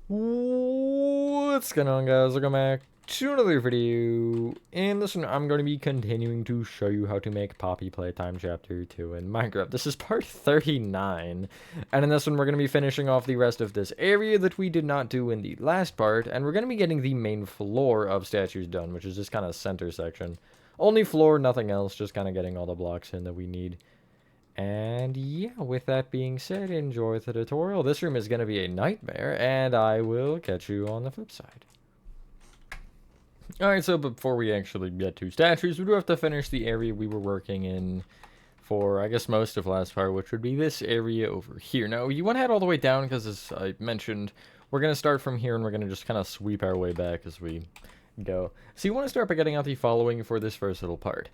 What's going on, guys? Welcome back to another video. In this one, I'm going to be continuing to show you how to make Poppy Playtime Chapter 2 in Minecraft. This is part 39, and in this one, we're going to be finishing off the rest of this area that we did not do in the last part, and we're going to be getting the main floor of statues done, which is this kind of center section. Only floor, nothing else, just kind of getting all the blocks in that we need. And yeah, with that being said, enjoy the tutorial. This room is going to be a nightmare, and I will catch you on the flip side. Alright, so before we actually get to statues, we do have to finish the area we were working in for, I guess, most of last part, which would be this area over here. Now, you want to head all the way down, because as I mentioned, we're going to start from here, and we're going to just kind of sweep our way back as we go. So you want to start by getting out the following for this first little part.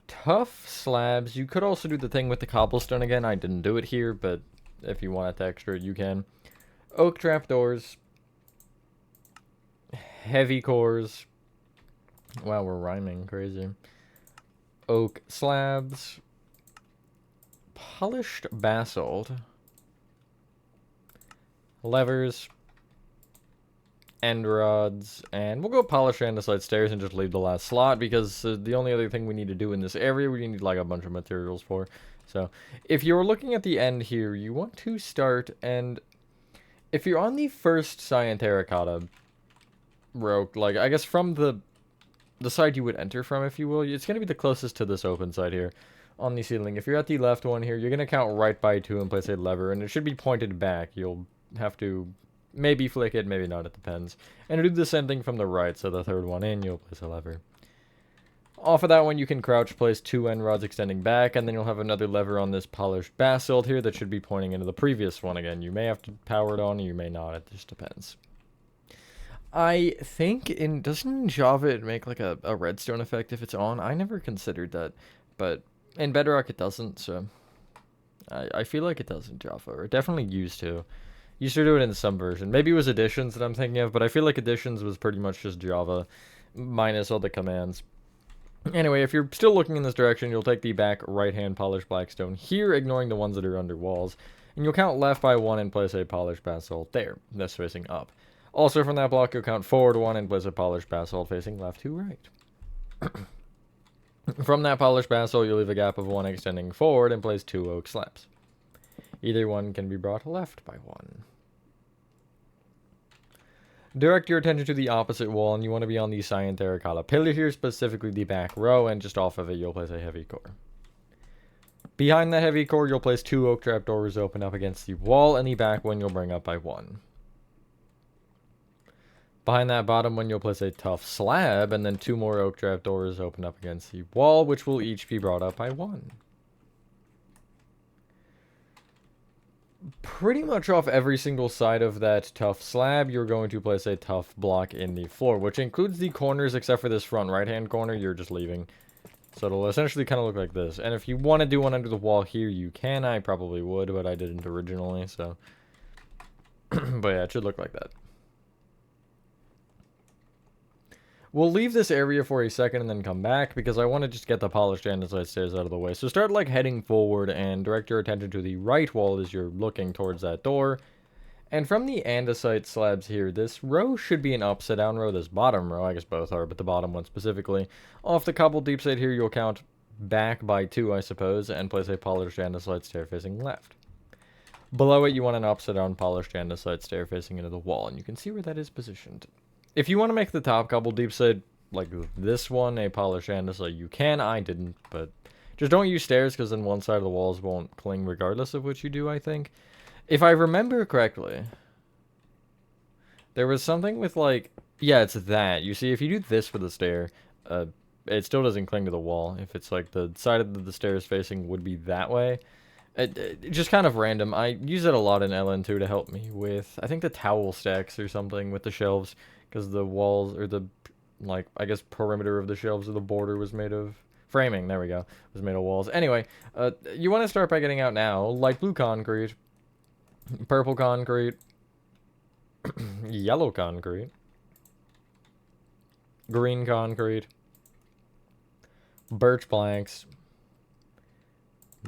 Tough slabs. You could also do the thing with the cobblestone again. I didn't do it here, but if you want to texture it, you can. Oak trapdoors. Heavy cores. Wow, we're rhyming. Crazy. Oak slabs. Polished basalt. Levers. End rods, and we'll go polish andesite stairs and just leave the last slot, because the only other thing we need to do in this area we need like a bunch of materials for. So if you're looking at the end here, you want to start, and if you're on the first cyan terracotta row, like I guess from the side you would enter from, if you will, it's going to be the closest to this open side here on the ceiling. If you're at the left one here, you're going to count right by 2 and place a lever, and it should be pointed back. You'll have to maybe flick it, maybe not, it depends. And do the same thing from the right, so the third one in, you'll place a lever. Off of that one, you can crouch place 2 end rods extending back, and then you'll have another lever on this polished basalt here that should be pointing into the previous one again. You may have to power it on, or you may not, it just depends. I think doesn't Java it make like a redstone effect if it's on? I never considered that, but in Bedrock it doesn't, so I feel like it does in Java, or it definitely used to. Used to do it in some version. Maybe it was Additions that I'm thinking of, but I feel like Additions was pretty much just Java, minus all the commands. Anyway, if you're still looking in this direction, you'll take the back right-hand polished blackstone here, ignoring the ones that are under walls, and you'll count left by 1 and place a polished basalt there, this facing up. Also from that block, you'll count forward 1 and place a polished basalt facing left to right. From that polished basalt, you'll leave a gap of 1 extending forward and place 2 oak slabs. Either one can be brought left by 1. Direct your attention to the opposite wall, and you want to be on the cyan terracotta pillar here, specifically the back row, and just off of it you'll place a heavy core. Behind that heavy core, you'll place 2 oak trapdoors open up against the wall, and the back one you'll bring up by 1. Behind that bottom one, you'll place a tough slab, and then 2 more oak trapdoors open up against the wall, which will each be brought up by 1. Pretty much off every single side of that tough slab, you're going to place a tough block in the floor, which includes the corners except for this front right-hand corner you're just leaving. So it'll essentially kind of look like this. And if you want to do one under the wall here, you can. I probably would, but I didn't originally, so. But yeah, it should look like that. We'll leave this area for a second and then come back, because I want to just get the polished andesite stairs out of the way. So start like heading forward and direct your attention to the right wall as you're looking towards that door. And from the andesite slabs here, this row should be an upside down row. This bottom row, I guess both are, but the bottom one specifically. Off the cobbled deep side here, you'll count back by 2, I suppose, and place a polished andesite stair facing left. Below it, you want an upside down polished andesite stair facing into the wall, and you can see where that is positioned. If you want to make the top cobble deep side, like this one, a polished andesite, you can. I didn't, but just don't use stairs, because then one side of the walls won't cling regardless of what you do, I think. If I remember correctly, there was something with like, yeah, it's that. You see, if you do this for the stair, it still doesn't cling to the wall. If it's like the side of the stairs facing would be that way. Just kind of random. I use it a lot in LN2 to help me with, I think, the towel stacks or something with the shelves. Because the walls, or the, like, I guess perimeter of the shelves or the border was made of framing. There we go. Was made of walls. Anyway, you want to start by getting out now. Light blue concrete. Purple concrete. Yellow concrete. Green concrete. Birch planks.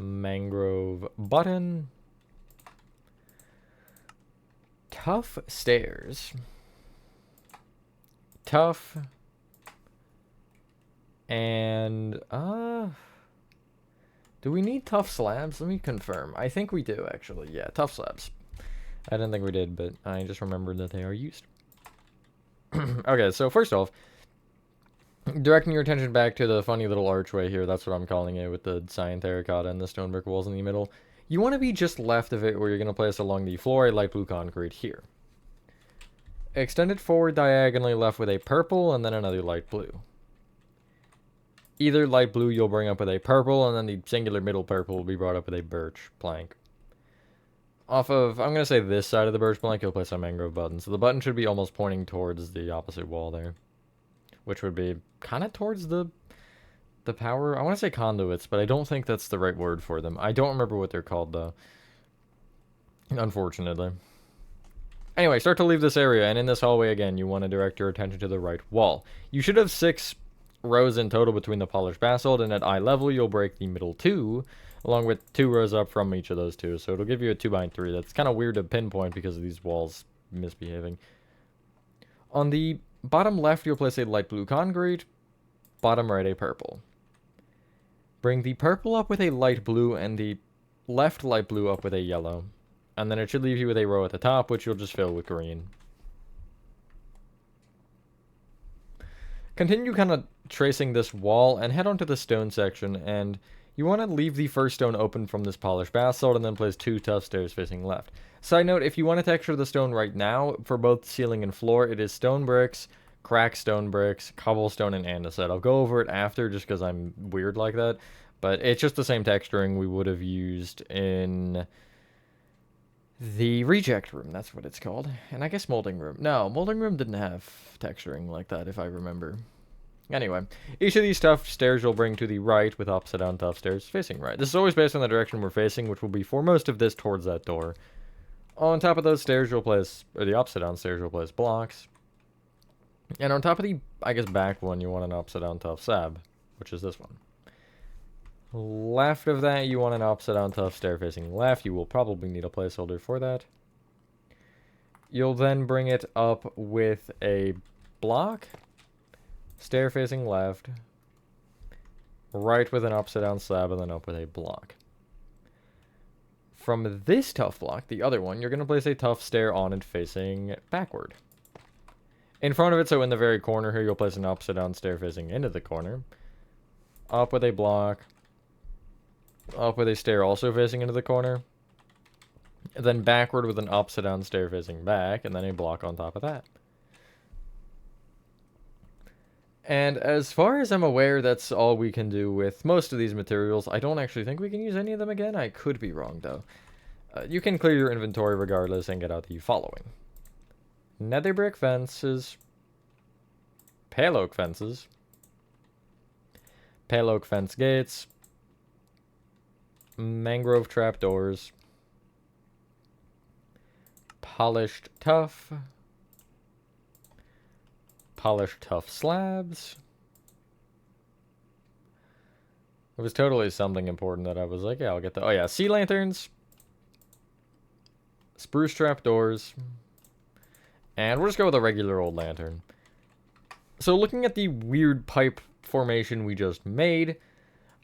Mangrove button. Tough stairs. Tough. And, do we need tough slabs? Let me confirm. I think we do, actually. Yeah, tough slabs. I didn't think we did, but I just remembered that they are used. Okay, so first off, directing your attention back to the funny little archway here, that's what I'm calling it, with the cyan terracotta and the stone brick walls in the middle. You want to be just left of it, where you're going to place along the floor a light blue concrete here. Extend it forward diagonally left with a purple, and then another light blue. Either light blue you'll bring up with a purple, and then the singular middle purple will be brought up with a birch plank. Off of, I'm going to say this side of the birch plank, you'll place a mangrove button. So the button should be almost pointing towards the opposite wall there. Which would be kind of towards the power, I want to say conduits, but I don't think that's the right word for them. I don't remember what they're called, though. Unfortunately. Anyway, start to leave this area, and in this hallway again, you want to direct your attention to the right wall. You should have 6 rows in total between the polished basalt, and at eye level, you'll break the middle 2, along with 2 rows up from each of those 2. So it'll give you a 2x3. That's kind of weird to pinpoint because of these walls misbehaving. On the bottom left, you'll place a light blue concrete. Bottom right, a purple. Bring the purple up with a light blue and the left light blue up with a yellow. And then it should leave you with a row at the top, which you'll just fill with green. Continue kind of tracing this wall and head onto the stone section, and you want to leave the first stone open from this polished basalt and then place 2 tough stairs facing left. Side note, if you want to texture the stone right now, for both ceiling and floor, it is stone bricks, cracked stone bricks, cobblestone, and andesite. I'll go over it after just because I'm weird like that, but it's just the same texturing we would have used in the reject room, that's what it's called. And I guess molding room. No, molding room didn't have texturing like that, if I remember. Anyway, each of these tough stairs you'll bring to the right with upside down tough stairs facing right. This is always based on the direction we're facing, which will be for most of this towards that door. On top of those stairs you'll place, or the upside down stairs you'll place blocks. And on top of the, I guess, back one, you want an upside down tough slab, which is this one. Left of that, you want an upside down tough stair facing left. You will probably need a placeholder for that. You'll then bring it up with a block, stair facing left, right with an upside down slab, and then up with a block. From this tough block, the other one, you're going to place a tough stair on it facing backward. In front of it, so in the very corner here, you'll place an upside down stair facing into the corner. Up with a block. Up with a stair also facing into the corner. And then backward with an upside down stair facing back, and then a block on top of that. And as far as I'm aware, that's all we can do with most of these materials. I don't actually think we can use any of them again. I could be wrong, though. You can clear your inventory regardless and get out the following. Nether brick fences. Pale oak fences. Pale oak fence gates. Mangrove trapdoors. Polished tough. Polished tough slabs. It was totally something important that I was like, yeah, I'll get that. Oh yeah, sea lanterns. Spruce trapdoors. And we'll just go with a regular old lantern. So looking at the weird pipe formation we just made,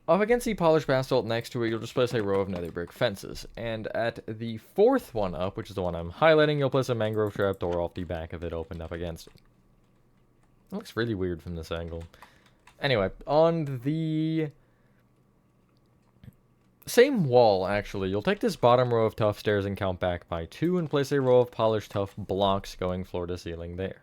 up against the polished basalt next to it, you'll just place a row of nether brick fences. And at the 4th one up, which is the one I'm highlighting, you'll place a mangrove trapdoor off the back of it opened up against it. It looks really weird from this angle. Anyway, on the same wall, actually, you'll take this bottom row of tough stairs and count back by 2 and place a row of polished tough blocks going floor to ceiling there.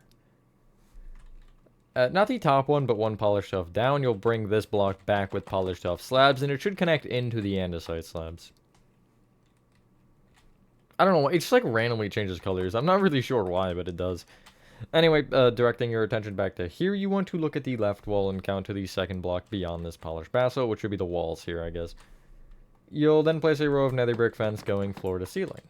Not the top one, but one polished tough down, you'll bring this block back with polished tough slabs, and it should connect into the andesite slabs. I don't know, it just like randomly changes colors. I'm not really sure why, but it does. Anyway, directing your attention back to here, you want to look at the left wall and count to the second block beyond this polished basalt, which would be the walls here, I guess. You'll then place a row of nether brick fence going floor to ceiling.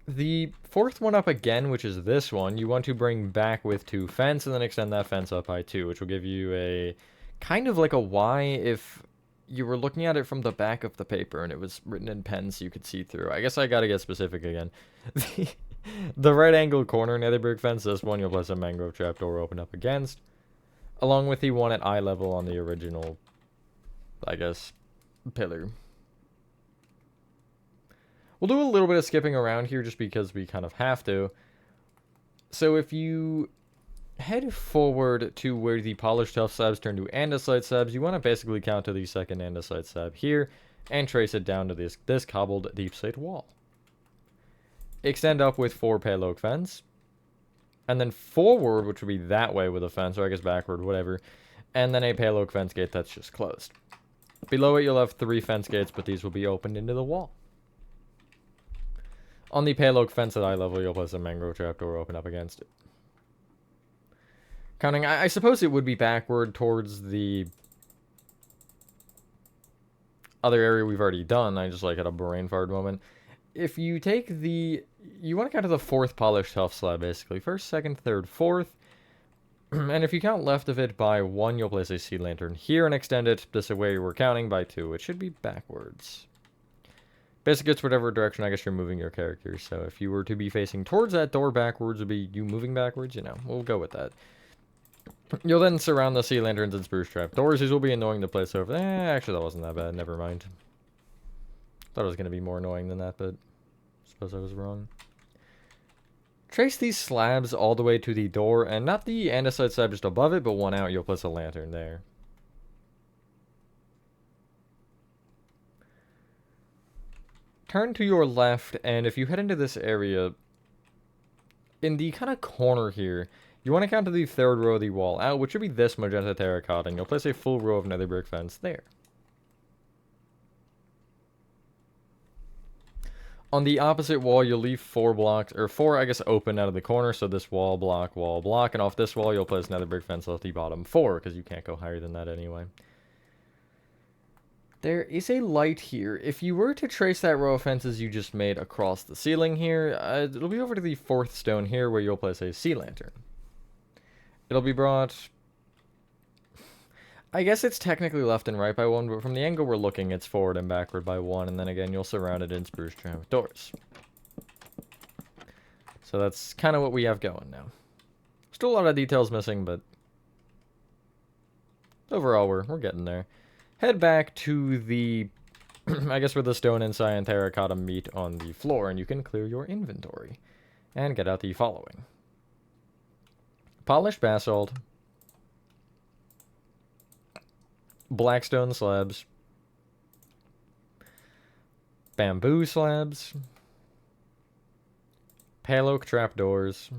The 4th one up again, which is this one, you want to bring back with 2 fence and then extend that fence up by 2, which will give you a kind of like a Y if you were looking at it from the back of the paper and it was written in pen so you could see through. I guess I gotta get specific again. The right angled corner nether brick fence, this one you'll place a mangrove trapdoor open up against, along with the one at eye level on the original, I guess, pillar. We'll do a little bit of skipping around here just because we kind of have to. So if you head forward to where the polished tuff slabs turn to andesite slabs, you want to basically count to the second andesite slab here and trace it down to this cobbled deep slate wall. Extend up with 4 pale oak fence, and then forward, which would be that way with a fence, or I guess backward, whatever, and then a pale oak fence gate that's just closed. Below it, you'll have 3 fence gates, but these will be opened into the wall. On the pale oak fence at eye level, you'll place a mangrove trapdoor open up against it. Counting, I suppose it would be backward towards the other area we've already done. I just like had a brain fart moment. If you take you want to count to the 4th polished tuff slab, basically. 1st, 2nd, 3rd, 4th. And if you count left of it by 1, you'll place a sea lantern here and extend it this way we're counting by 2. It should be backwards. Basically, it's whatever direction I guess you're moving your character. So if you were to be facing towards that door backwards, would be you moving backwards, you know. We'll go with that. You'll then surround the sea lanterns and spruce trap doors. These will be annoying to place over. Actually, that wasn't that bad. Never mind. Thought it was going to be more annoying than that, but I suppose I was wrong. Trace these slabs all the way to the door, and not the andesite slab just above it, but one out, you'll place a lantern there. Turn to your left, and if you head into this area, in the kind of corner here, you want to count to the 3rd row of the wall out, which should be this magenta terracotta, and you'll place a full row of nether brick fence there. On the opposite wall, you'll leave 4 blocks, or 4, I guess, open out of the corner, so this wall, block, and off this wall, you'll place nether brick fence off the bottom 4, because you can't go higher than that anyway. There is a light here. If you were to trace that row of fences you just made across the ceiling here, it'll be over to the 4th stone here, where you'll place a sea lantern. It'll be brought... I guess it's technically left and right by 1, but from the angle we're looking, it's forward and backward by 1, and then again, you'll surround it in spruce trap doors. So that's kind of what we have going now. Still a lot of details missing, but overall, we're getting there. Head back to the, I guess where the stone and cyan terracotta meet on the floor, and you can clear your inventory. And get out the following. Polished basalt. Blackstone slabs, bamboo slabs, pale oak trapdoors,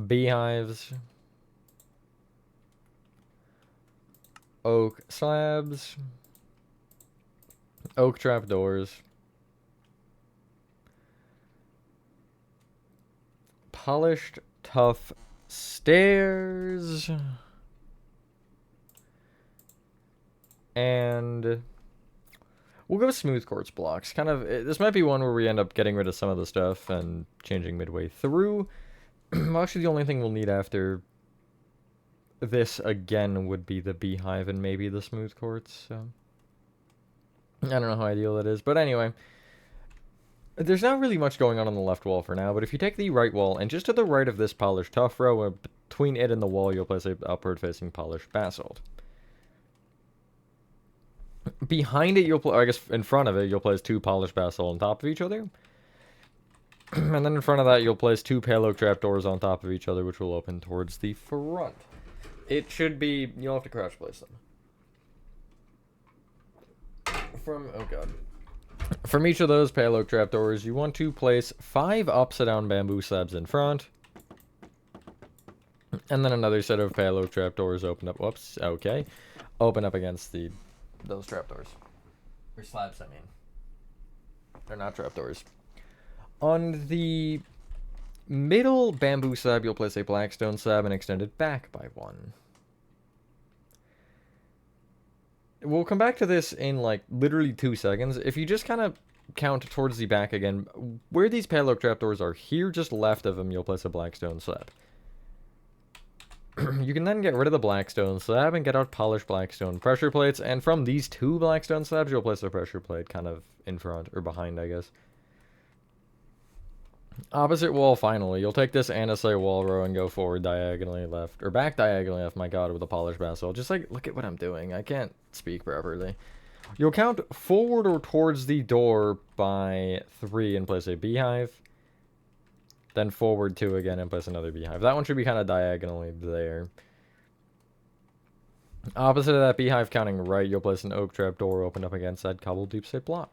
beehives, oak slabs, oak trapdoors, polished tough stairs, and we'll go with smooth quartz blocks. Kind of, this might be one where we end up getting rid of some of the stuff and changing midway through. Actually, the only thing we'll need after this again would be the beehive and maybe the smooth quartz. So I don't know how ideal that is, but anyway, there's not really much going on the left wall for now. But if you take the right wall and just to the right of this polished tuff row, between it and the wall, you'll place a upward-facing polished basalt. Behind it, I guess in front of it, you'll place 2 polished basalt on top of each other. And then in front of that, you'll place 2 pale oak trapdoors on top of each other, which will open towards the front. It should be, you'll have to crouch place them. Oh god. From each of those pale oak trapdoors, you want to place 5 upside down bamboo slabs in front. And then another set of pale oak trapdoors open up, whoops, okay. Open up against those trapdoors. Or slabs, I mean. They're not trapdoors. On the middle bamboo slab, you'll place a blackstone slab and extend it back by 1. We'll come back to this in, like, literally 2 seconds. If you just kind of count towards the back again, where these pale oak trapdoors are here, just left of them, you'll place a blackstone slab. You can then get rid of the blackstone slab and get out polished blackstone pressure plates, and from these two blackstone slabs, you'll place a pressure plate kind of in front, or behind, I guess. Opposite wall, finally. You'll take this andesite wall row and go forward diagonally left, or back diagonally left, my god, with a polished basalt. Just like, look at what I'm doing. I can't speak properly. You'll count forward or towards the door by 3 and place a beehive. Then forward 2 again and place another beehive. That one should be kind of diagonally there. Opposite of that beehive, counting right, you'll place an oak trap door open up against that cobbled deep slate block.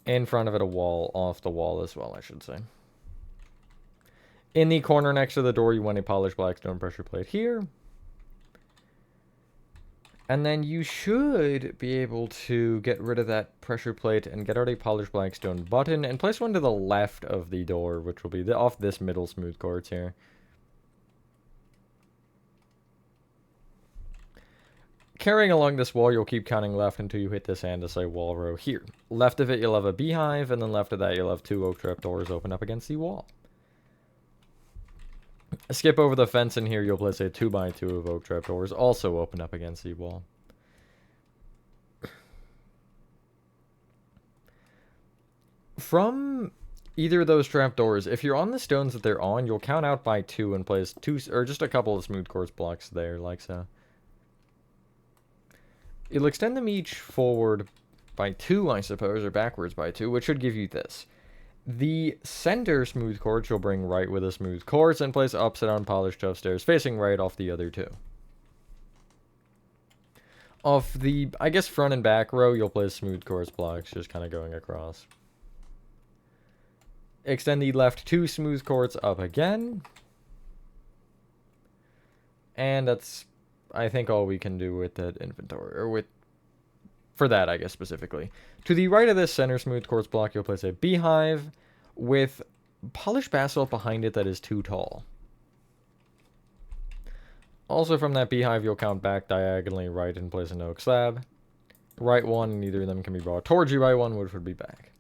In front of it, a wall, off the wall as well, I should say. In the corner next to the door, you want a polished blackstone pressure plate here. And then you should be able to get rid of that pressure plate and get out a polished blackstone button and place one to the left of the door, which will be off this middle smooth quartz here. Carrying along this wall, you'll keep counting left until you hit this andesite wall row here. Left of it, you'll have a beehive, and then left of that, you'll have 2 oak trap doors open up against the wall. Skip over the fence in here, you'll place a 2x2 of oak trap doors, also open up against the wall. From either of those trap doors, if you're on the stones that they're on, you'll count out by 2 and place 2, or just a couple of smooth quartz blocks there, like so. You'll extend them each forward by 2, I suppose, or backwards by 2, which should give you this. The center smooth quartz you'll bring right with a smooth quartz and place upside down polished tuff stairs facing right off the other 2. Off the, I guess, front and back row, you'll place smooth quartz blocks just kind of going across. Extend the left 2 smooth quartz up again. And that's, I think, all we can do with that inventory, or with, for that, I guess, specifically. To the right of this center smooth quartz block, you'll place a beehive with polished basalt behind it that is too tall. Also from that beehive, you'll count back diagonally right and place an oak slab. Right 1, and either of them can be brought towards you by 1, which would be back.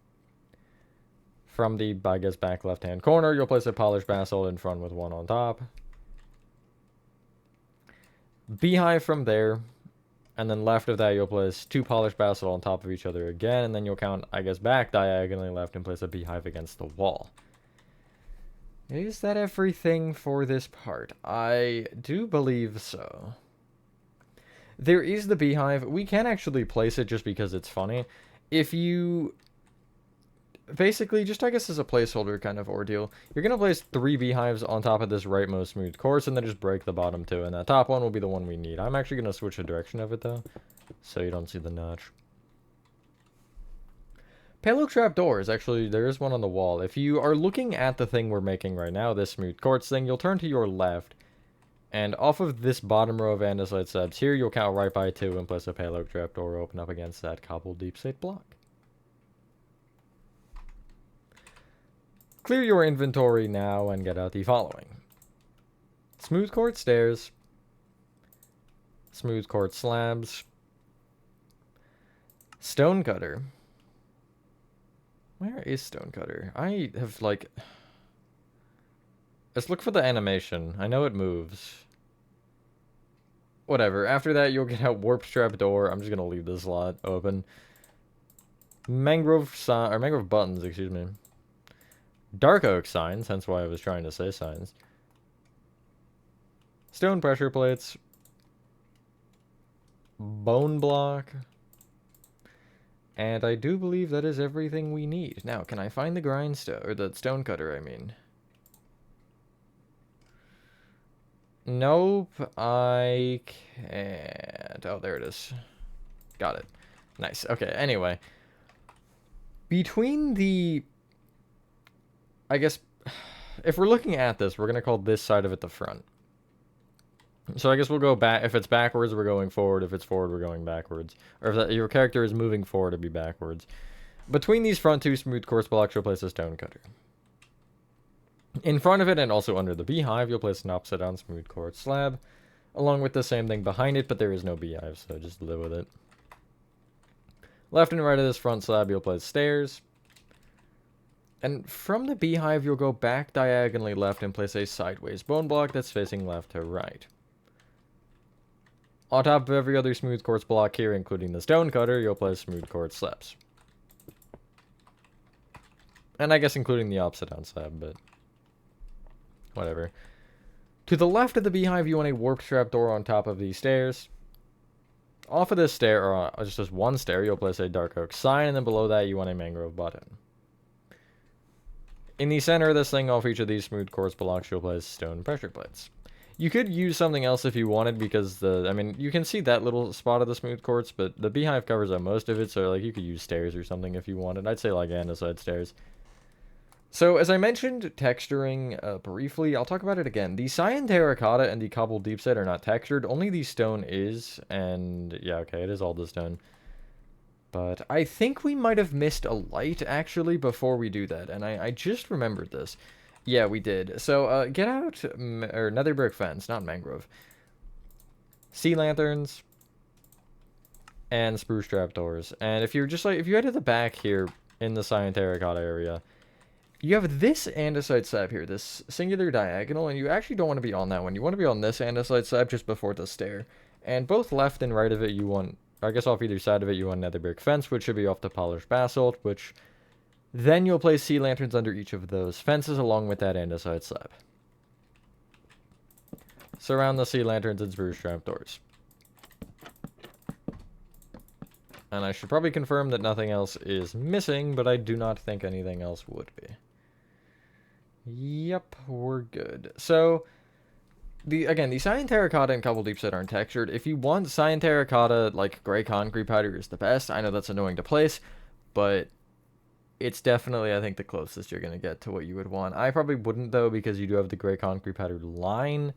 From the, I guess, back left-hand corner, you'll place a polished basalt in front with 1 on top. Beehive from there, and then left of that you'll place 2 polished basalt on top of each other again, and then you'll count, I guess, back diagonally left and place a beehive against the wall. Is that everything for this part? I do believe so. There is the beehive. We can actually place it just because it's funny. If you... Basically, just I guess as a placeholder kind of ordeal, you're going to place 3 beehives on top of this rightmost smooth quartz and then just break the bottom 2, and that top one will be the one we need. I'm actually going to switch the direction of it though, so you don't see the notch. Pale oak trap doors, actually there is one on the wall. If you are looking at the thing we're making right now, this smooth quartz thing, you'll turn to your left, and off of this bottom row of andesite slabs here, you'll count right by 2 and place a pale oak trap door open up against that cobbled deep slate block. Clear your inventory now and get out the following. Smooth quartz stairs. Smooth quartz slabs. Stone cutter. Where is stone cutter? I have, like... Let's look for the animation. I know it moves. Whatever. After that, you'll get out warp trap door. I'm just gonna leave this slot open. Mangrove buttons, excuse me. Dark oak signs, hence why I was trying to say signs. Stone pressure plates. Bone block. And I do believe that is everything we need. Now, can I find the grindstone, or the stone cutter, I mean? Nope, I can't. Oh, there it is. Got it. Nice. Okay, anyway. Between the... I guess, if we're looking at this, we're going to call this side of it the front. So I guess we'll go back. If it's backwards, we're going forward. If it's forward, we're going backwards. Or if your character is moving forward, it'd be backwards. Between these front 2 smooth quartz blocks, you'll place a stone cutter. In front of it, and also under the beehive, you'll place an upside down smooth quartz slab. Along with the same thing behind it, but there is no beehive, so just live with it. Left and right of this front slab, you'll place stairs. And from the beehive, you'll go back diagonally left and place a sideways bone block that's facing left to right. On top of every other smooth quartz block here, including the stone cutter, you'll place smooth quartz slabs. And I guess including the upside down slab, but whatever. To the left of the beehive, you want a warp trapdoor on top of these stairs. Off of this stair, or just this one stair, you'll place a dark oak sign, and then below that, you want a mangrove button. In the center of this thing, off each of these smooth quartz blocks, you'll place stone pressure plates. You could use something else if you wanted, because I mean, you can see that little spot of the smooth quartz, but the beehive covers up most of it, so like you could use stairs or something if you wanted. I'd say like andesite stairs. So, as I mentioned, texturing briefly, I'll talk about it again. The cyan terracotta and the cobbled deepslate are not textured, only the stone is, and yeah, okay, it is all the stone. But I think we might have missed a light, actually, before we do that, and I just remembered this. Yeah, we did. So, get out, or nether brick fence, not mangrove. Sea lanterns, and spruce trapdoors. And if you're just like, if you head to the back here in the cyan terracotta area, you have this andesite slab here, this singular diagonal, and you actually don't want to be on that one. You want to be on this andesite slab just before the stair. And both left and right of it, you want, I guess off either side of it, you want nether brick fence, which should be off the polished basalt, which then you'll place sea lanterns under each of those fences along with that andesite slab. Surround the sea lanterns and spruce trapdoors. And I should probably confirm that nothing else is missing, but I do not think anything else would be. Yep, we're good. So, the cyan terracotta and cobbled deepslate aren't textured. If you want cyan terracotta, like gray concrete powder is the best. I know that's annoying to place, but it's definitely, I think, the closest you're going to get to what you would want. I probably wouldn't, though, because you do have the gray concrete powder line.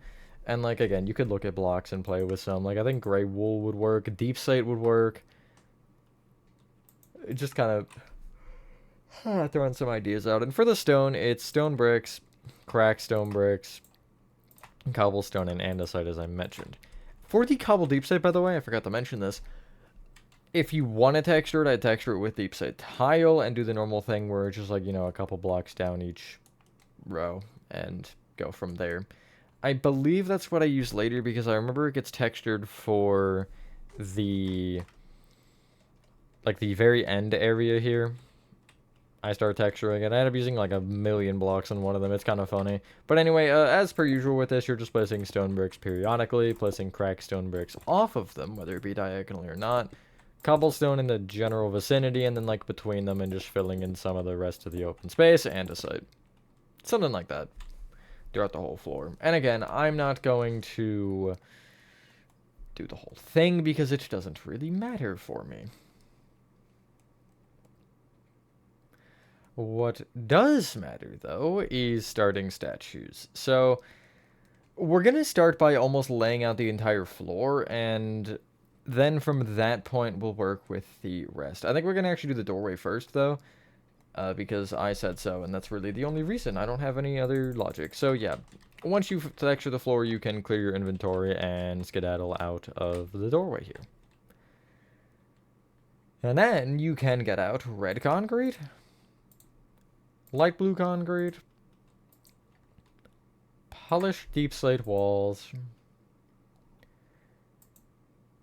And, like, again, you could look at blocks and play with some. Like, I think gray wool would work. Deepslate would work. It just kind of throwing some ideas out. And for the stone, it's stone bricks, cracked stone bricks, cobblestone, and andesite, as I mentioned. For the cobble deepslate, by the way, I forgot to mention this. If you want to texture it, I'd texture it with deepslate tile and do the normal thing where it's just like, you know, a couple blocks down each row and go from there. I believe that's what I use later because I remember it gets textured for the, like, the very end area here. I start texturing it. I end up using like a million blocks on one of them. It's kind of funny. But anyway, as per usual with this, you're just placing stone bricks periodically, placing cracked stone bricks off of them, whether it be diagonally or not. Cobblestone in the general vicinity, and then like between them and just filling in some of the rest of the open space, andesite. Something like that. Throughout the whole floor. And again, I'm not going to do the whole thing because it doesn't really matter for me. What does matter, though, is starting statues. So, we're going to start by almost laying out the entire floor, and then from that point, we'll work with the rest. I think we're going to actually do the doorway first, though, because I said so, and that's really the only reason. I don't have any other logic. So, yeah, once you've textured the floor, you can clear your inventory and skedaddle out of the doorway here. And then you can get out red concrete, light blue concrete, polished deep slate walls,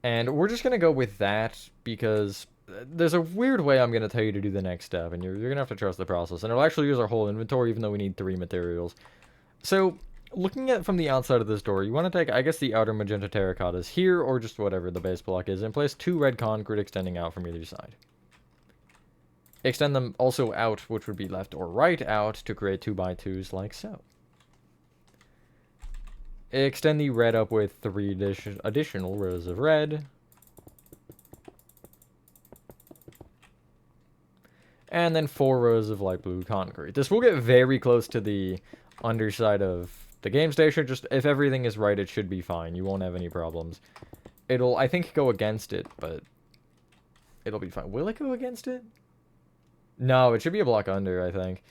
and we're just going to go with that because there's a weird way I'm going to tell you to do the next step, and you're going to have to trust the process, and it'll actually use our whole inventory even though we need 3 materials. So, looking at from the outside of this door, you want to take, I guess, the outer magenta terracottas here, or just whatever the base block is, and place 2 red concrete extending out from either side. Extend them also out, which would be left or right out, to create 2x2s like so. Extend the red up with 3 additional rows of red. And then 4 rows of light blue concrete. This will get very close to the underside of the game station. Just if everything is right, it should be fine. You won't have any problems. It'll, I think, go against it, but it'll be fine. Will it go against it? No, it should be a block under, I think.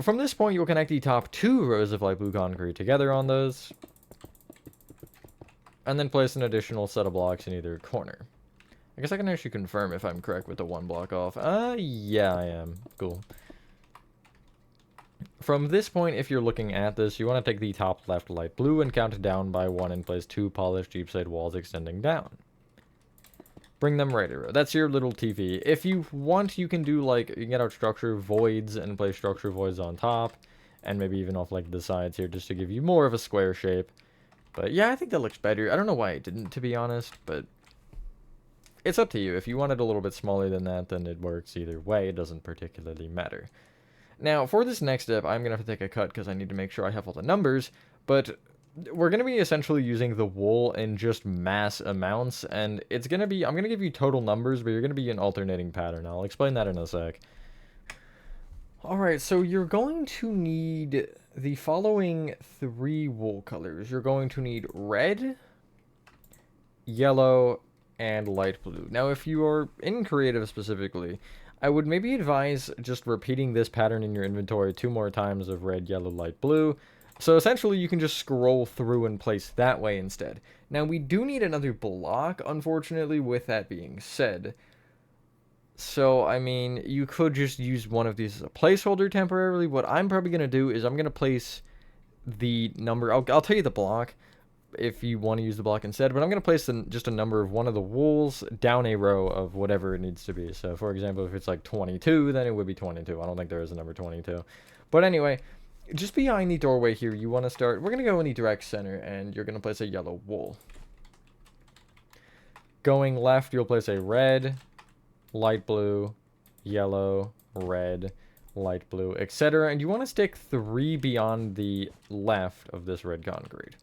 From this point, you'll connect the top 2 rows of light blue concrete together on those. And then place an additional set of blocks in either corner. I guess I can actually confirm if I'm correct with the 1 block off. Yeah, I am. Cool. From this point, if you're looking at this, you want to take the top left light blue and count down by 1 and place 2 polished deep side walls extending down. Bring them right around. That's your little TV. If you want, you can do like, you can get out structure voids and place structure voids on top. And maybe even off like the sides here just to give you more of a square shape. But yeah, I think that looks better. I don't know why I didn't, to be honest, but it's up to you. If you want it a little bit smaller than that, then it works either way. It doesn't particularly matter. Now, for this next step, I'm going to have to take a cut because I need to make sure I have all the numbers, but we're going to be essentially using the wool in just mass amounts, and it's going to be, I'm going to give you total numbers, but you're going to be in alternating pattern. I'll explain that in a sec. Alright, so you're going to need the following 3 wool colors. You're going to need red, yellow, and light blue. Now, if you are in creative specifically, I would maybe advise just repeating this pattern in your inventory 2 more times of red, yellow, light, blue. So essentially you can just scroll through and place that way instead. Now we do need another block, unfortunately, with that being said. So, I mean, you could just use one of these as a placeholder temporarily. What I'm probably going to do is I'm going to place the number, I'll tell you the block if you want to use the block instead, but I'm going to place just a number of one of the wools down a row of whatever it needs to be. So, for example, if it's like 22, then it would be 22. I don't think there is a number 22. But anyway, just behind the doorway here, you want to start, we're going to go in the direct center, and you're going to place a yellow wool. Going left, you'll place a red, light blue, yellow, red, light blue, etc. And you want to stick 3 beyond the left of this red concrete.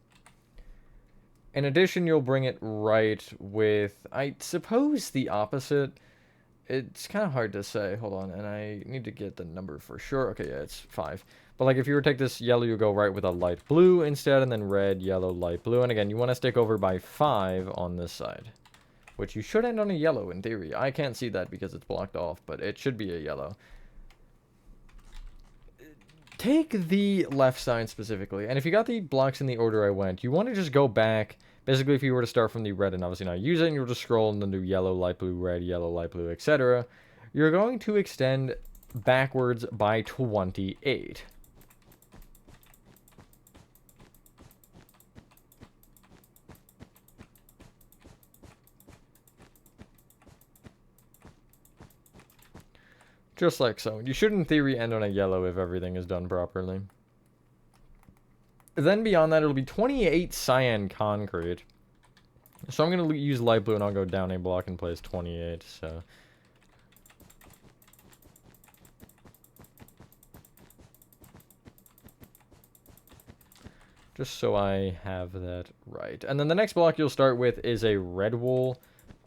In addition, you'll bring it right with, I suppose, the opposite. It's kind of hard to say. Hold on, and I need to get the number for sure. Okay, yeah, it's 5. But like if you were to take this yellow, you go right with a light blue instead, and then red, yellow, light blue. And again, you want to stick over by 5 on this side, which you should end on a yellow in theory. I can't see that because it's blocked off, but it should be a yellow. Take the left side specifically, and if you got the blocks in the order I went, you want to just go back. Basically, if you were to start from the red and obviously not use it, and you'll just scroll and then do yellow, light blue, red, yellow, light blue, etc., you're going to extend backwards by 28. Just like so. You should, in theory, end on a yellow if everything is done properly. Then beyond that, it'll be 28 cyan concrete. So I'm going to use light blue, and I'll go down a block and place 28, so... just so I have that right. And then the next block you'll start with is a red wool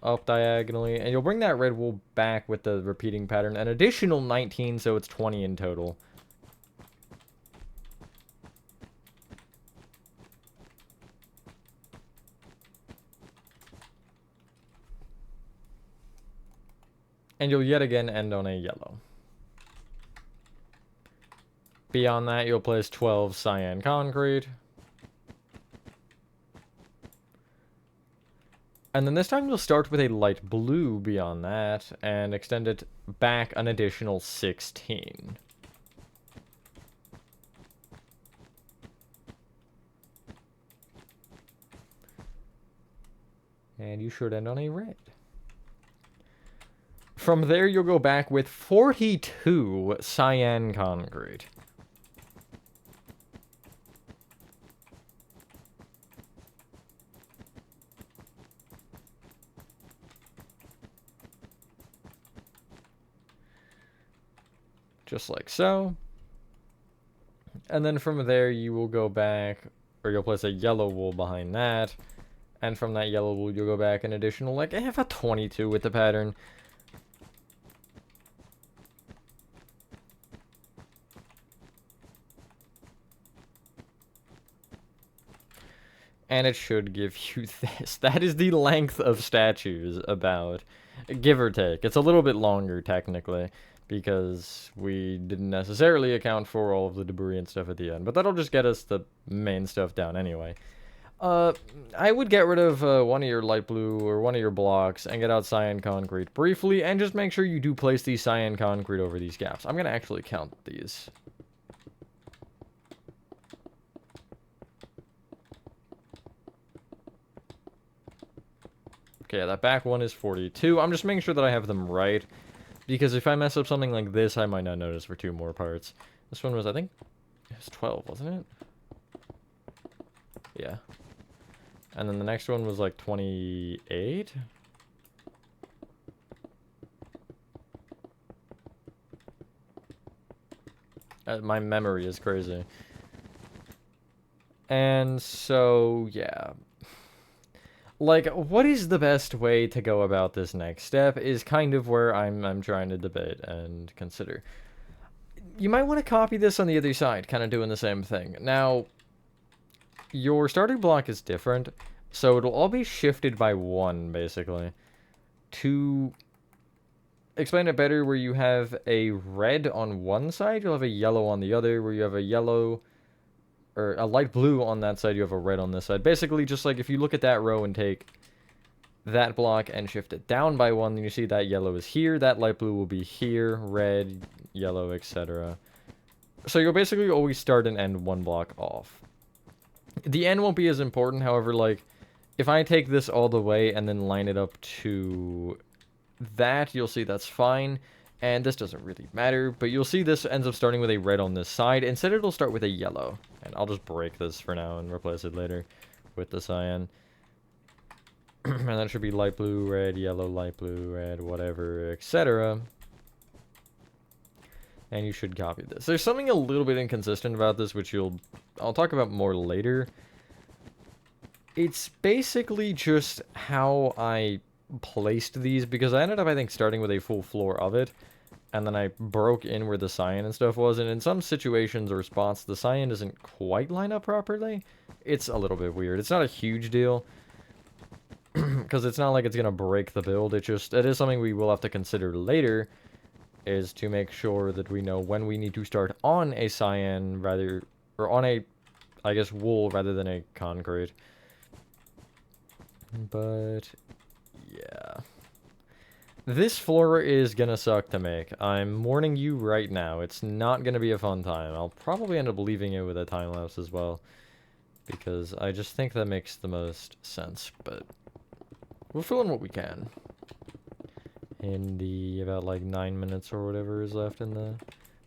up diagonally, and you'll bring that red wool back with the repeating pattern, an additional 19, so it's 20 in total. And you'll yet again end on a yellow. Beyond that, you'll place 12 cyan concrete. And then this time you'll start with a light blue beyond that, and extend it back an additional 16. And you should end on a red. From there, you'll go back with 42 cyan concrete. Just like so. And then from there, you will go back, or you'll place a yellow wool behind that. And from that yellow wool, you'll go back an additional, like, I have a 22 with the pattern. And it should give you this. That is the length of statues, about, give or take. It's a little bit longer, technically, because we didn't necessarily account for all of the debris and stuff at the end. But that'll just get us the main stuff down anyway. I would get rid of one of your light blue or one of your blocks and get out cyan concrete briefly, and just make sure you do place the cyan concrete over these gaps. I'm going to actually count these. Okay, yeah, that back one is 42. I'm just making sure that I have them right, because if I mess up something like this, I might not notice for 2 more parts. This one was, I think, it was 12, wasn't it? Yeah. And then the next one was like 28? My memory is crazy. And so, yeah. Like, what is the best way to go about this next step is kind of where I'm trying to debate and consider. You might want to copy this on the other side, kind of doing the same thing. Now, your starting block is different, so it'll all be shifted by 1, basically. To explain it better, where you have a red on one side, you'll have a yellow on the other, where you have a yellow, or a light blue on that side, you have a red on this side. Basically, just like if you look at that row and take that block and shift it down by 1, then you see that yellow is here, that light blue will be here, red, yellow, etc. So you'll basically always start and end 1 block off. The end won't be as important, however, like, if I take this all the way and then line it up to that, you'll see that's fine, and this doesn't really matter, but you'll see this ends up starting with a red on this side. Instead, it'll start with a yellow, and I'll just break this for now and replace it later with the cyan. And that should be light blue, red, yellow, light blue, red, whatever, etc. And you should copy this. There's something a little bit inconsistent about this, which I'll talk about more later. It's basically just how I placed these, because I ended up, I think, starting with a full floor of it, and then I broke in where the cyan and stuff was, and in some situations or spots, the cyan doesn't quite line up properly. It's a little bit weird. It's not a huge deal, because it's not like it's gonna break the build. It is something we will have to consider later, is to make sure that we know when we need to start on a cyan rather, or on a, I guess, wool rather than a concrete. But yeah, this floor is gonna suck to make. I'm warning you right now. It's not gonna be a fun time. I'll probably end up leaving it with a time lapse as well, because I just think that makes the most sense. But we'll fill in what we can in the about like 9 minutes or whatever is left in the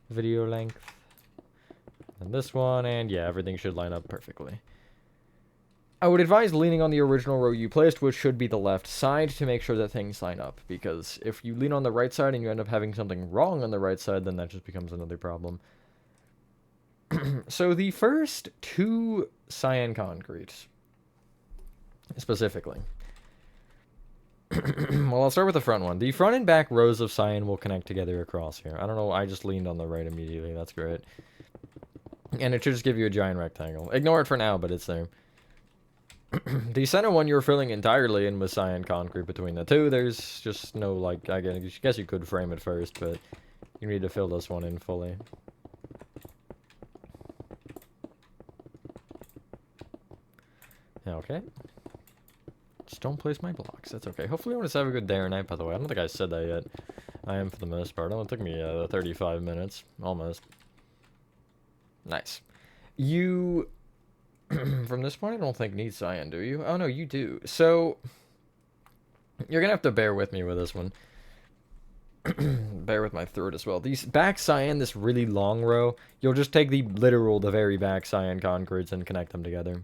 video length. And this one, and yeah, everything should line up perfectly. I would advise leaning on the original row you placed, which should be the left side, to make sure that things line up, because if you lean on the right side and you end up having something wrong on the right side, then that just becomes another problem. So the first 2 cyan concretes, specifically. Well, I'll start with the front one. The front and back rows of cyan will connect together across here. I don't know, I just leaned on the right immediately, that's great. And it should just give you a giant rectangle. Ignore it for now, but it's there. The center one you're filling entirely in with cyan concrete between the 2. There's just no, like, I guess you could frame it first, but you need to fill this one in fully. Okay. Just don't place my blocks. That's okay. Hopefully everyone has have a good day or night, by the way. I don't think I said that yet. I am for the most part. It only took me 35 minutes. Almost. Nice. You... From this point, I don't think need cyan, do you? Oh, no, you do. So, you're gonna have to bear with me with this one. Bear with my throat as well. These back cyan, this really long row, you'll just take the very back cyan concretes and connect them together.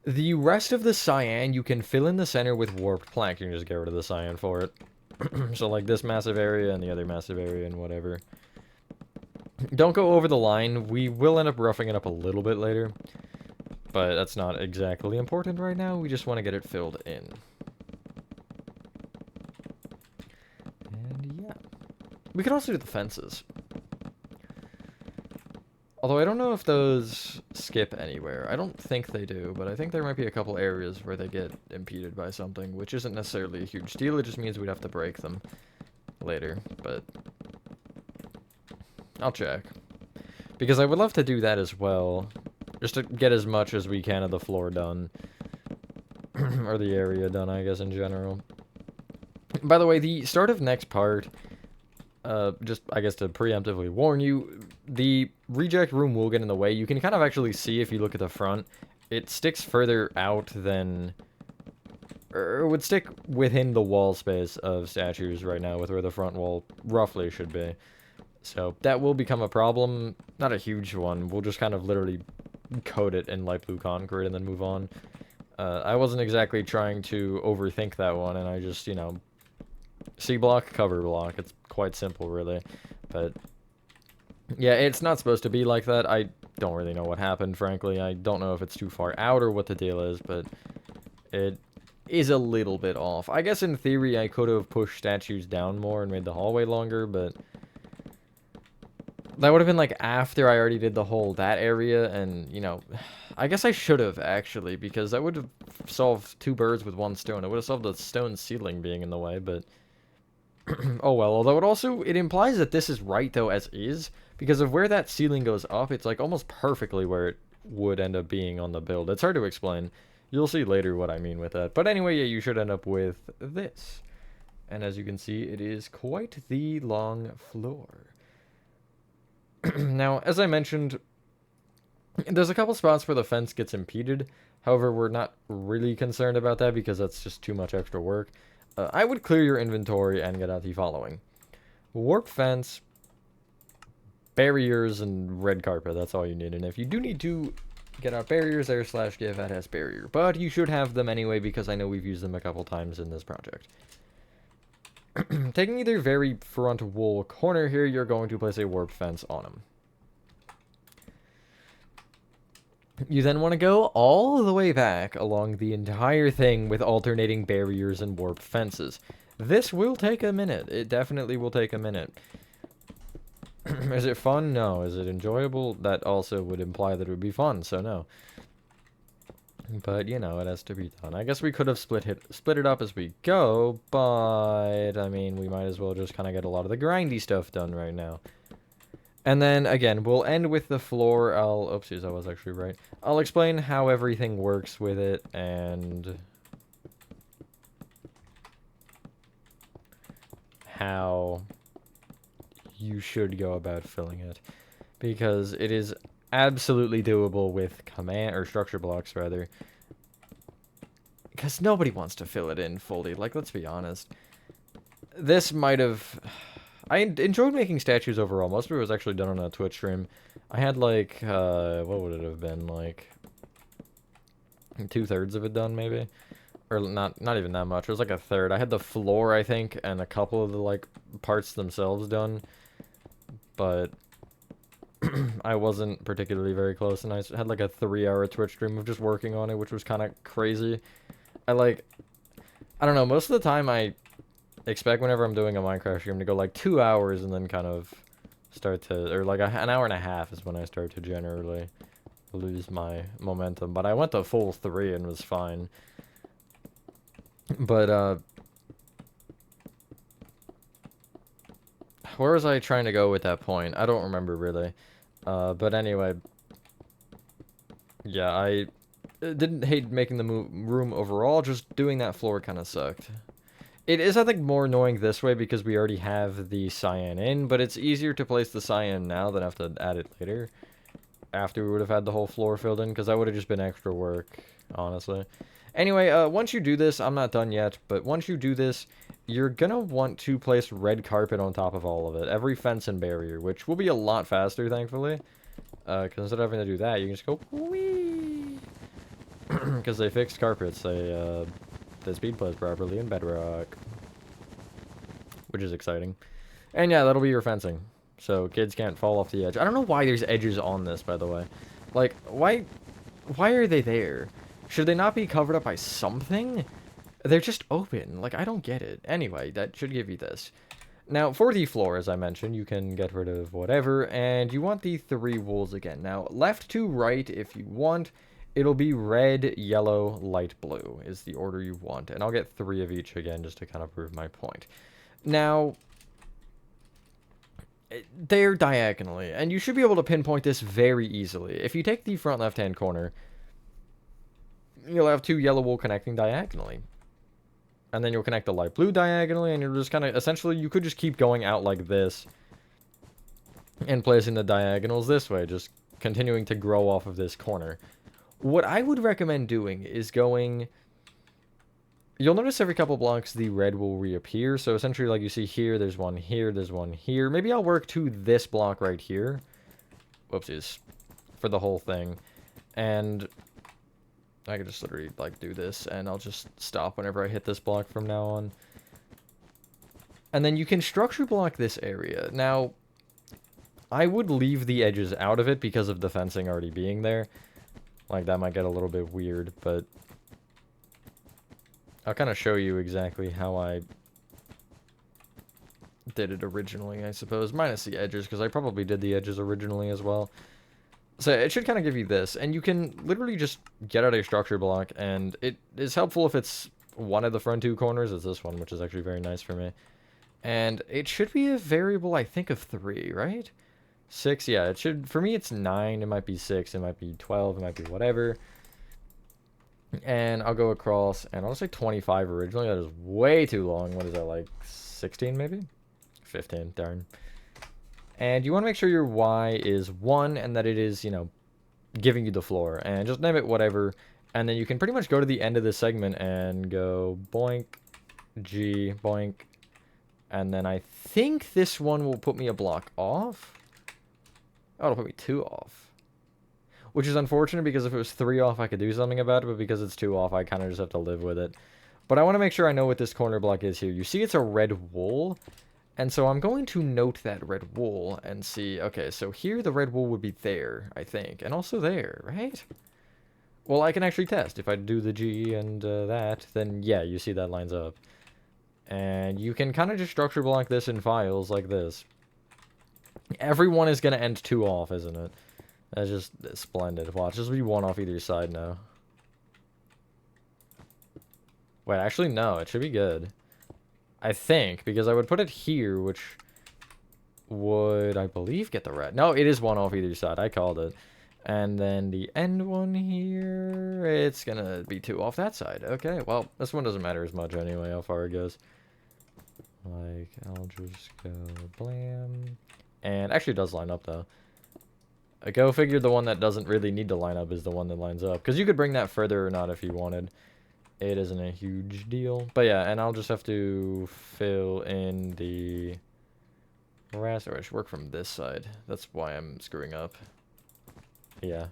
The rest of the cyan, you can fill in the center with warped plank. You can just get rid of the cyan for it. So, like, this massive area and the other massive area and whatever. Don't go over the line. We will end up roughing it up a little bit later, but that's not exactly important right now. We just want to get it filled in. And yeah. We could also do the fences. Although I don't know if those skip anywhere. I don't think they do, but I think there might be a couple areas where they get impeded by something, which isn't necessarily a huge deal. It just means we'd have to break them later, but I'll check. Because I would love to do that as well, just to get as much as we can of the floor done. Or the area done, I guess, in general. By the way, the start of next part, just, I guess, to preemptively warn you, the reject room will get in the way. You can kind of actually see if you look at the front. It sticks further out than or would stick within the wall space of statues right now with where the front wall roughly should be. So that will become a problem. Not a huge one. We'll just kind of literally coat it in light blue concrete and then move on. I wasn't exactly trying to overthink that one, and I just, you know, C block, cover block. It's quite simple, really. But yeah, it's not supposed to be like that. I don't really know what happened, frankly. I don't know if it's too far out or what the deal is, but it is a little bit off. I guess in theory I could have pushed statues down more and made the hallway longer, but that would have been like after I already did the whole that area, and you know, I guess I should have actually, because that would have solved two birds with one stone. It would have solved the stone ceiling being in the way, but oh well. Although it implies that this is right though as is, because of where that ceiling goes up, it's like almost perfectly where it would end up being on the build. It's hard to explain. You'll see later what I mean with that. But anyway, yeah, you should end up with this. And as you can see, it is quite the long floor. Now, as I mentioned, there's a couple spots where the fence gets impeded. However, we're not really concerned about that because that's just too much extra work. I would clear your inventory and get out the following. Warp fence, barriers, and red carpet. That's all you need. And if you do need to get out barriers, there / give that has barrier. But you should have them anyway because I know we've used them a couple times in this project. Taking either very front wall corner here, you're going to place a warp fence on them. You then want to go all the way back along the entire thing with alternating barriers and warp fences. This will take a minute. It definitely will take a minute. Is it fun? No. Is it enjoyable? That also would imply that it would be fun, so no. But, you know, it has to be done. I guess we could have split it up as we go, but, I mean, we might as well just kind of get a lot of the grindy stuff done right now. And then, again, we'll end with the floor. Oopsies, I was actually right. I'll explain how everything works with it, and how you should go about filling it. Because it is absolutely doable with command or structure blocks rather, because nobody wants to fill it in fully. Like, let's be honest, this might have, I enjoyed making statues overall. Most of it was actually done on a Twitch stream. I had like what would it have been, like 2/3 of it done maybe, or not even that much. It was like a third. I had the floor I think and a couple of the like parts themselves done, but I wasn't particularly very close, and I had like a 3-hour Twitch stream of just working on it, which was kind of crazy. I don't know, most of the time I expect whenever I'm doing a Minecraft stream to go like 2 hours and then kind of start to, or like an hour and a half is when I start to generally lose my momentum. But I went to full 3 and was fine. But, where was I trying to go with that point? I don't remember really. But anyway, yeah, I didn't hate making the room overall, just doing that floor kind of sucked. It is, I think, more annoying this way because we already have the cyan in, but it's easier to place the cyan now than have to add it later, after we would have had the whole floor filled in, because that would have just been extra work, honestly. Anyway, once you do this, I'm not done yet, but once you do this, you're gonna want to place red carpet on top of all of it, every fence and barrier, which will be a lot faster, thankfully. Because instead of having to do that, you can just go whee. Because they fixed carpets, they speed plays properly in Bedrock, which is exciting. And yeah, that'll be your fencing, so kids can't fall off the edge. I don't know why there's edges on this, by the way. Like, why are they there? Should they not be covered up by something? They're just open. Like, I don't get it. Anyway, that should give you this. Now, for the floor, as I mentioned, you can get rid of whatever, and you want the 3 wools again. Now, left to right, if you want, it'll be red, yellow, light blue is the order you want. And I'll get 3 of each again, just to kind of prove my point. Now, they're diagonally, and you should be able to pinpoint this very easily. If you take the front left-hand corner, you'll have 2 yellow wool connecting diagonally. And then you'll connect the light blue diagonally, and you're just kind of, essentially, you could just keep going out like this and placing the diagonals this way, just continuing to grow off of this corner. What I would recommend doing is going You'll notice every couple blocks the red will reappear. So essentially, like you see here, there's one here, there's one here. Maybe I'll work to this block right here. Whoopsies. For the whole thing. And I could just literally, like, do this, and I'll just stop whenever I hit this block from now on. And then you can structure block this area. Now, I would leave the edges out of it because of the fencing already being there. Like, that might get a little bit weird, but I'll kind of show you exactly how I did it originally, I suppose. Minus the edges, because I probably did the edges originally as well. So it should kind of give you this, and you can literally just get out a structure block, and it is helpful if it's one of the front two corners. It's this one, which is actually very nice for me. And it should be a variable, I think, of 3, right? 6, yeah, it should, for me it's 9, it might be 6, it might be 12, it might be whatever. And I'll go across, and I'll say 25 originally. That is way too long. What is that, like 16 maybe? 15, darn. And you want to make sure your Y is 1 and that it is, you know, giving you the floor. And just name it whatever. And then you can pretty much go to the end of this segment and go boink, G, boink. And then I think this one will put me a block off. Oh, it'll put me 2 off. Which is unfortunate because if it was 3 off, I could do something about it. But because it's 2 off, I kind of just have to live with it. But I want to make sure I know what this corner block is here. You see it's a red wool. And so I'm going to note that red wool and see, okay, so here the red wool would be there, I think. And also there, right? Well, I can actually test. If I do the G and that, then yeah, you see that lines up. And you can kind of just structure block this in files like this. Everyone is going to end 2 off, isn't it? That's just splendid. Watch, this will be 1 off either side now. Wait, actually, no, it should be good. I think, because I would put it here, which would, I believe, get the red. No, it is 1 off either side. I called it. And then the end one here, it's going to be 2 off that side. Okay, well, this one doesn't matter as much anyway, how far it goes. Like, I'll just go blam. And actually it does line up, though. Go figure the one that doesn't really need to line up is the one that lines up. Because you could bring that further or not if you wanted. It isn't a huge deal. But yeah, and I'll just have to fill in the rest. Or I should work from this side. That's why I'm screwing up. Yeah.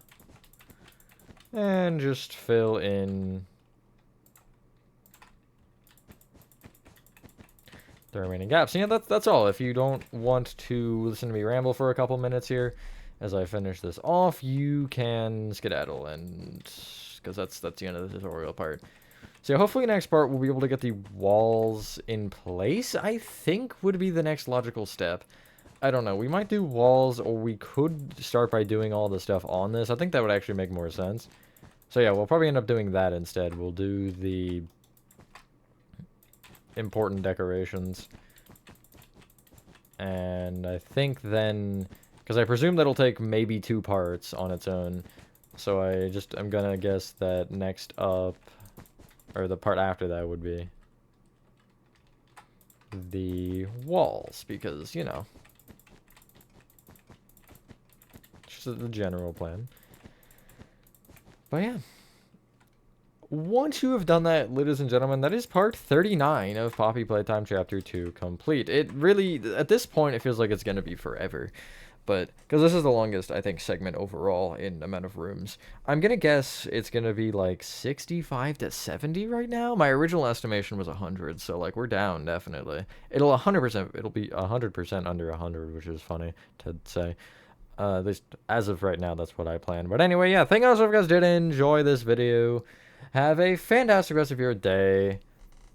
And just fill in the remaining gaps. And yeah, that's all. If you don't want to listen to me ramble for a couple minutes here as I finish this off, you can skedaddle, and because that's the end of the tutorial part. So hopefully next part we'll be able to get the walls in place, I think would be the next logical step. I don't know, we might do walls, or we could start by doing all the stuff on this. I think that would actually make more sense. So yeah, we'll probably end up doing that instead. We'll do the important decorations. And I think then, because I presume that'll take maybe 2 parts on its own. So I'm gonna guess that next up, or the part after that would be the walls, because, you know, just the general plan. But yeah. Once you have done that, ladies and gentlemen, that is part 39 of Poppy Playtime Chapter 2 complete. It really, at this point, it feels like it's going to be forever. But, because this is the longest, I think, segment overall in amount of rooms. I'm going to guess it's going to be like 65 to 70 right now. My original estimation was 100, so like we're down, definitely. It'll be 100% under 100, which is funny to say. At least as of right now, that's what I plan. But anyway, yeah, thank you guys if you guys did enjoy this video. Have a fantastic rest of your day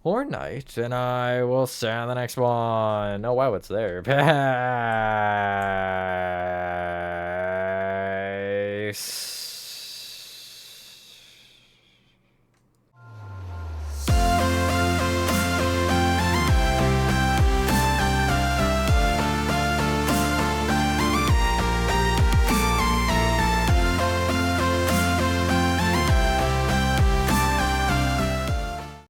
or night, and I will see you on the next one. Oh, wow, it's there. Peace.